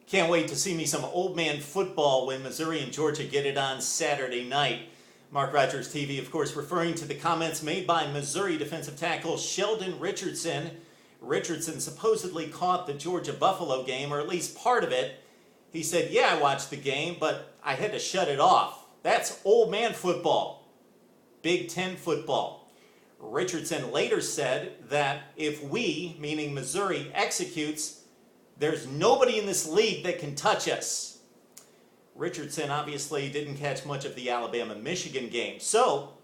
Can't wait to see me some old man football when Missouri and Georgia get it on Saturday night. Mark Rogers TV, of course, referring to the comments made by Missouri defensive tackle Sheldon Richardson. Richardson supposedly caught the Georgia-Buffalo game, or at least part of it. He said, "Yeah, I watched the game, but I had to shut it off." That's old man football. Big Ten football. Richardson later said that if we, meaning Missouri, executes, there's nobody in this league that can touch us. Richardson obviously didn't catch much of the Alabama-Michigan game. So,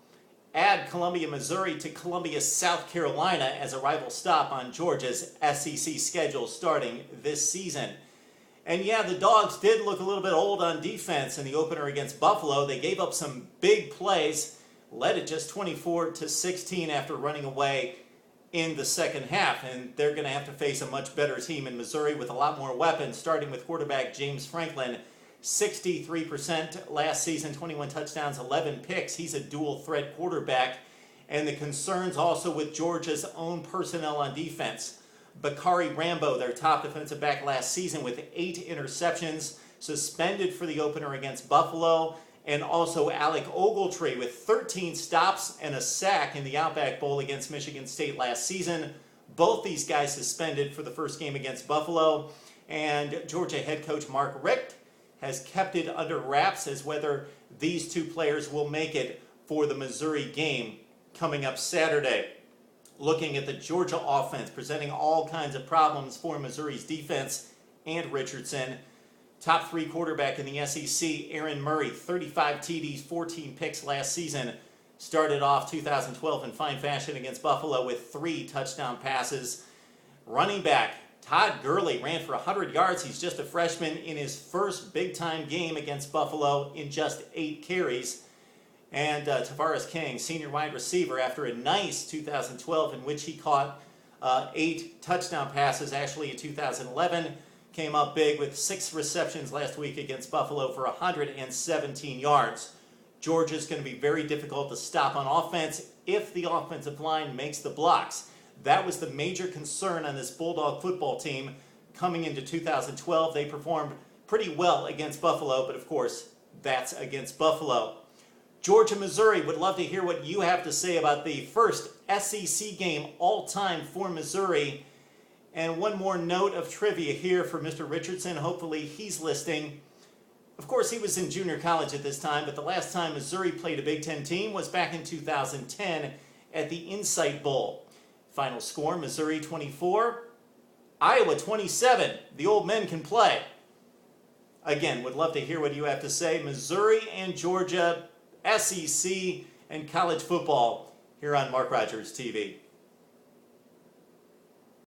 add Columbia, Missouri to Columbia, South Carolina as a rival stop on Georgia's SEC schedule starting this season. And yeah, the Dogs did look a little bit old on defense in the opener against Buffalo. They gave up some big plays, led it just 24-16 after running away in the second half, and they're going to have to face a much better team in Missouri with a lot more weapons, starting with quarterback James Franklin. 63% last season, 21 touchdowns, 11 picks. He's a dual threat quarterback. And the concerns also with Georgia's own personnel on defense. Bakari Rambo, their top defensive back last season with 8 interceptions, suspended for the opener against Buffalo. And also Alec Ogletree with 13 stops and a sack in the Outback Bowl against Michigan State last season. Both these guys suspended for the first game against Buffalo. And Georgia head coach Mark Richt has kept it under wraps as whether these two players will make it for the Missouri game coming up Saturday. Looking at the Georgia offense, presenting all kinds of problems for Missouri's defense and Richardson. Top 3 quarterback in the SEC, Aaron Murray, 35 TDs, 14 picks last season. Started off 2012 in fine fashion against Buffalo with 3 touchdown passes. Running back, Todd Gurley ran for 100 yards. He's just a freshman in his first big-time game against Buffalo in just 8 carries. And Tavares King, senior wide receiver, after a nice 2012 in which he caught 8 touchdown passes, actually in 2011, came up big with 6 receptions last week against Buffalo for 117 yards. Georgia's going to be very difficult to stop on offense if the offensive line makes the blocks. That was the major concern on this Bulldog football team coming into 2012. They performed pretty well against Buffalo, but of course, that's against Buffalo. Georgia, Missouri, would love to hear what you have to say about the first SEC game all time for Missouri. And one more note of trivia here for Mr. Richardson. Hopefully he's listening. Of course, he was in junior college at this time, but the last time Missouri played a Big Ten team was back in 2010 at the Insight Bowl. Final score, Missouri 24, Iowa 27. The old men can play. Again, would love to hear what you have to say. Missouri and Georgia, SEC, and college football here on Mark Rogers TV.